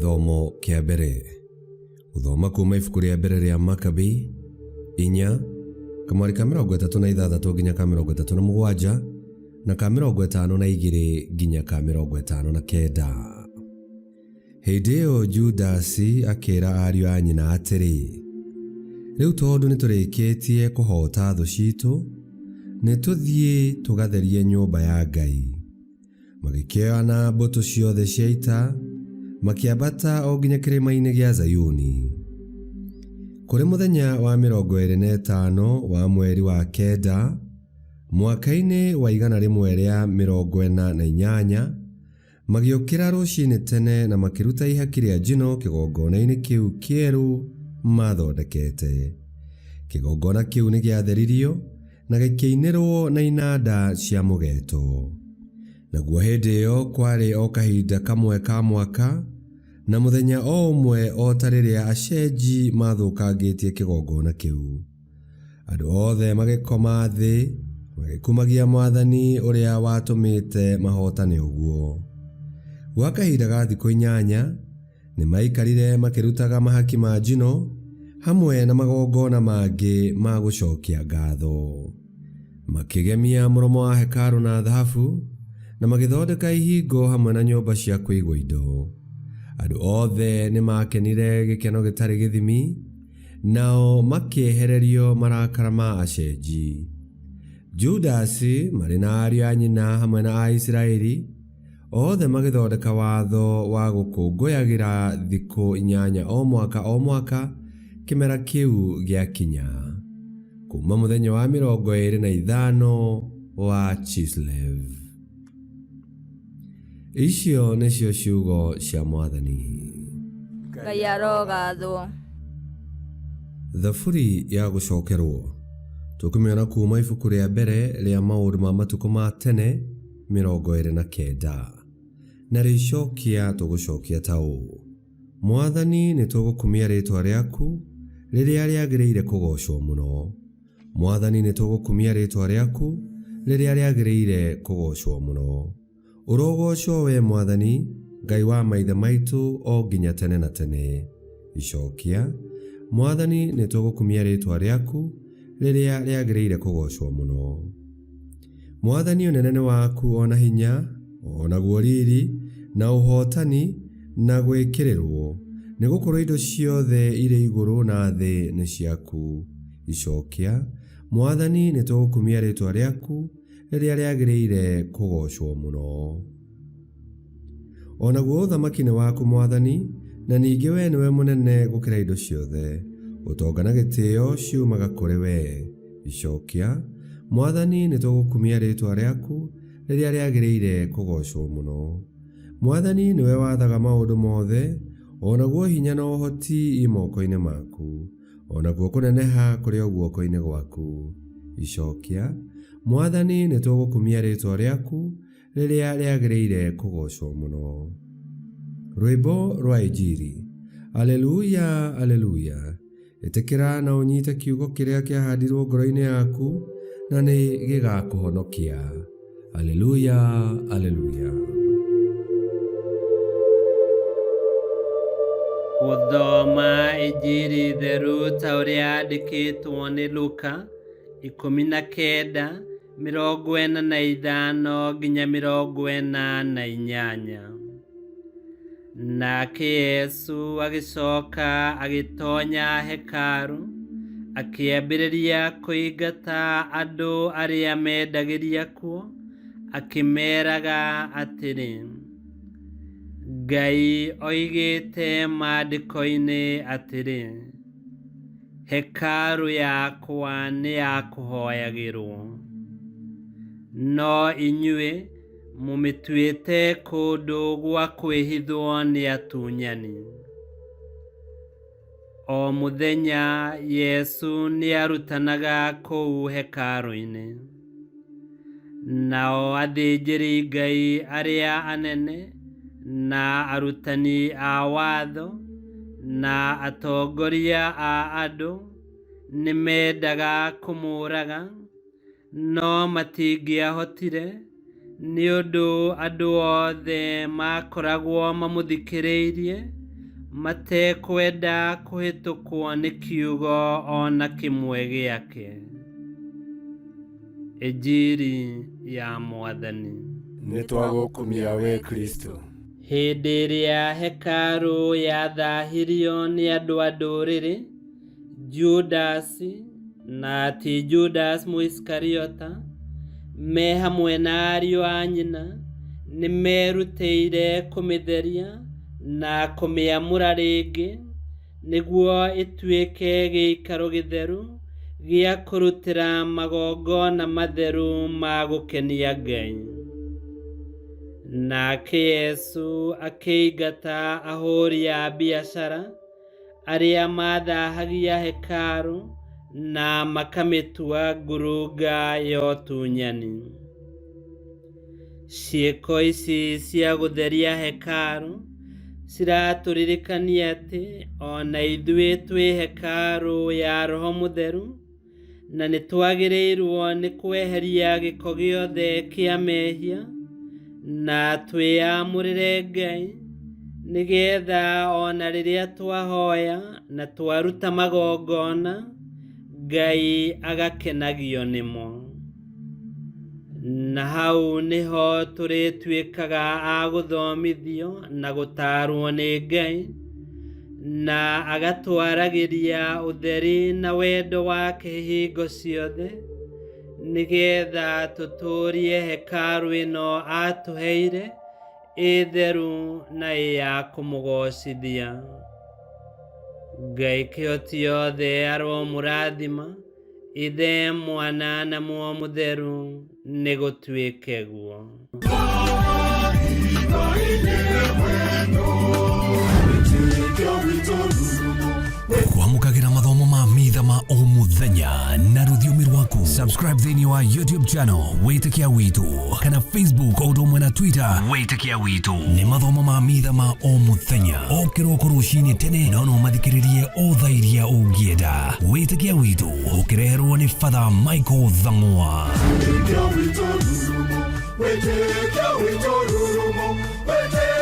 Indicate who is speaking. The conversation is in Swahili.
Speaker 1: Githomo kia mbere. Guthoma kuma ibuku ria mbere ria Makabi 4 kamwari ka 36 nginya ka 37 na ka 52 nginya ka 59. Hĩndĩ ĩyo Judasi akĩra ariũ a nyina atĩrĩ, rĩu tondũ nĩtũrĩkĩtie kũhota thũ citũ, nĩtũthiĩ tũgatherie nyũmba ya Ngai. Magĩkĩoya mbũtũ ciothe cia ita, makĩambata o nginya kĩrĩma-inĩ gĩa Zayuni. Kũrĩ mũthenya wa 25 wa mweri wa kenda, mwaka-inĩ wa 148, magĩũkĩra rũcinĩ tene na makĩruta ihaki rĩa njino kĩgongona-inĩ kĩu kĩerũ mathondekete. Kĩgongona kĩu nĩ gĩatheririo na gĩkĩinĩrwo na inanda cia mũgeeto. Naguo hĩndĩ ĩyo kwarĩ o kahinda kamwe ka mwaka, na mũthenya o ũmwe o ta rĩrĩa acenji mathũkangĩtie kĩgongona kĩu. Andũ othe magĩkoma thĩ, magĩkumagia Mwathani ũrĩa watũmĩte mahotane ũguo. Gwa kahinda ga thikũ 8, nĩmaikarire makĩrutaga mahaki ma njino hamwe na magongona mangĩ ma gũcokia ngatho. Makĩgemia mũromo wa hekarũ na thahabu, na magĩthondeka ihingo hamwe na nyũmba cia kũigwo indo. Andũ othe nĩmakenire gĩkeno gĩtarĩ gĩthimi, nao makĩehererio marakara ma acenji. Judasi marĩ na ariũ a nyina hamwe na Aisiraeli othe magĩthondeka watho wa gũkũngũyagĩra thikũ 8 o mwaka kĩmera kĩu gĩakinya, kuma mũthenya wa 25 wa Chislev. Icio nĩcio ciugo cia Mwathani.
Speaker 2: Ngai arogathwo.
Speaker 1: Thaburi ya gũcokerwo tũkũmĩona kuma ibuku rĩa mbere rĩa Maũndũ ma matukũ ma tene 29, na rĩcokia tũgũcokia ta ũũ: Mwathani nĩtũgũkumia rĩtwa rĩaku rĩrĩa rĩagĩrĩire kũgocwo mũno. Mwathani nĩtũgũkumia rĩtwa rĩaku rĩrĩa rĩagĩrĩire kũgocwo mũno. Ũrogocwo we Mwathani, Ngai wa maithe maitũ o nginya tene na tene. Icokia: Mwathani nĩtũgũkumia rĩtwa rĩaku rĩrĩa rĩagĩrĩire kũgocwo mũno. Mwathani ũnene nĩ waku ona hinya, onaguo riri na ũhotani na gwĩkĩrĩrwo, nĩgũkorwo indo ciothe irĩ igũrũ na thĩ nĩ ciaku. Icokia: Mwathani nĩtũgũkumia rĩtwa rĩaku rĩrĩa rĩagĩrĩire kũgocwo mũno. Onaguo ũthamaki nĩ waku Mwathani, na ningĩ we nĩwe mũnene gũkĩra indo ciothe. Ũtonga na gĩtĩĩo ciumaga kũrĩ we. Icokia: Mwathani nĩtũgũkumia rĩtwa rĩaku rĩrĩa rĩagĩrĩire kũgocwo mũno. Mwathani nĩwe wathaga maũndũ mothe, onaguo hinya na ũhoti moko-inĩ maku, onaguo kũneneha kũrĩ o guoko-inĩ gwaku. Icokia: Mwathani nĩtũgũkumia rĩtwa rĩaku rĩrĩa rĩagĩrĩire kũgocwo mũno. Rwĩmbo rwa Injili. Aleluya, aleluya. Ĩtĩkĩra na ũnyite kiugo kĩrĩa kĩahandirwo ngoro-inĩ yaku, na nĩ gĩgakũhonokia. Aleluya, aleluya.
Speaker 3: Gũthoma Injili theru ta ũrĩa yandĩkĩtwo nĩ Luka 19:45 nginya 48. Nake Yesu agĩcoka agĩtonya hekarũ, akĩambĩrĩria kũingata andũ arĩa mendagĩria kuo, akĩmeraga atĩrĩ, Ngai oigĩte maandĩko-inĩ atĩrĩ, hekarũ yakwa nĩ ya kũhooyagĩrwo, no inyuĩ mũmĩtuĩte kũndũ gwa kwĩhithwo nĩ atunyani. O mũthenya Yesu nĩarutanaga kũu hekarũ-inĩ, nao athĩnjĩri Ngai arĩa anene na arutani a watho na atongoria a andũ nĩmendaga kũmũũraga, no matingĩahotire, nĩ ũndũ andũ othe makoragwo mamũthikĩrĩirie matekwenda kũhĩtũkwo nĩ kiugo ona kĩmwe gĩake. Injiri ya Mwathani.
Speaker 4: Nĩtwagũkumia we Kristo.
Speaker 3: Hĩndĩ ĩrĩa hekarũ yathahirio nĩ andũ a ndũrĩrĩ, Judasi na ti Judas Mũiskariota me hamwe na ariũ a nyina nĩ merutĩire kũmĩtheria na kũmĩamũra rĩngĩ nĩguo ĩtuĩke gĩikaro gĩtheru gĩa kũrutĩra magongona matheru ma gũkenia Ngai. Nake Yesu akĩingata ahũri a biacara arĩa mathahagia hekarũ na makamĩtua ngurunga ya ũtunyani. Ciĩko ici cia gũtheria hekarũ ciratũririkania atĩ ona ithuĩ twĩ hekarũ ya Roho Mũtheru na nĩ twagĩrĩirwo nĩ kweheria gĩko gĩothe kĩa mehia na twĩamũrĩre Ngai nĩgetha ona rĩrĩa twahoya na twaruta magongona Ngai agakenagio nĩmo. Na hau nĩho tũrĩtuĩkaga a gũthomithio na gũtarwo nĩ Ngai na agatwaragĩria ũtheri na wendo wake hingo ciothe nĩgetha tũtũrie hekarũ ĩno atũheire ĩ theru na ĩ ya kũmũgocithia. Ngai kĩhoti yothe aromũrathima, Ithe, Mwana na Muoyo Mũtheru nĩ gũtuĩke guo.
Speaker 5: Kwamũkagĩra mathomo ma mitha ma o mũthenya na rũthiomi rwaku. Subscribe thĩinĩ wa YouTube channel Wĩtĩkia Witũ kana Facebook o ũndũ ũmwe na Twitter Wĩtĩkia Witũ. Nĩ mathomo ma mitha ma o mũthenya o kĩroko rũcinĩ tene na no mathikĩrĩrie o thaa iria ũngĩenda. Wĩtĩkia Witũ ũkĩreherwo nĩ Father Michael Thang'wa. Wĩtĩkia Witũ rurumo, Wĩtĩkia Witũ rurumo, Wĩtĩkia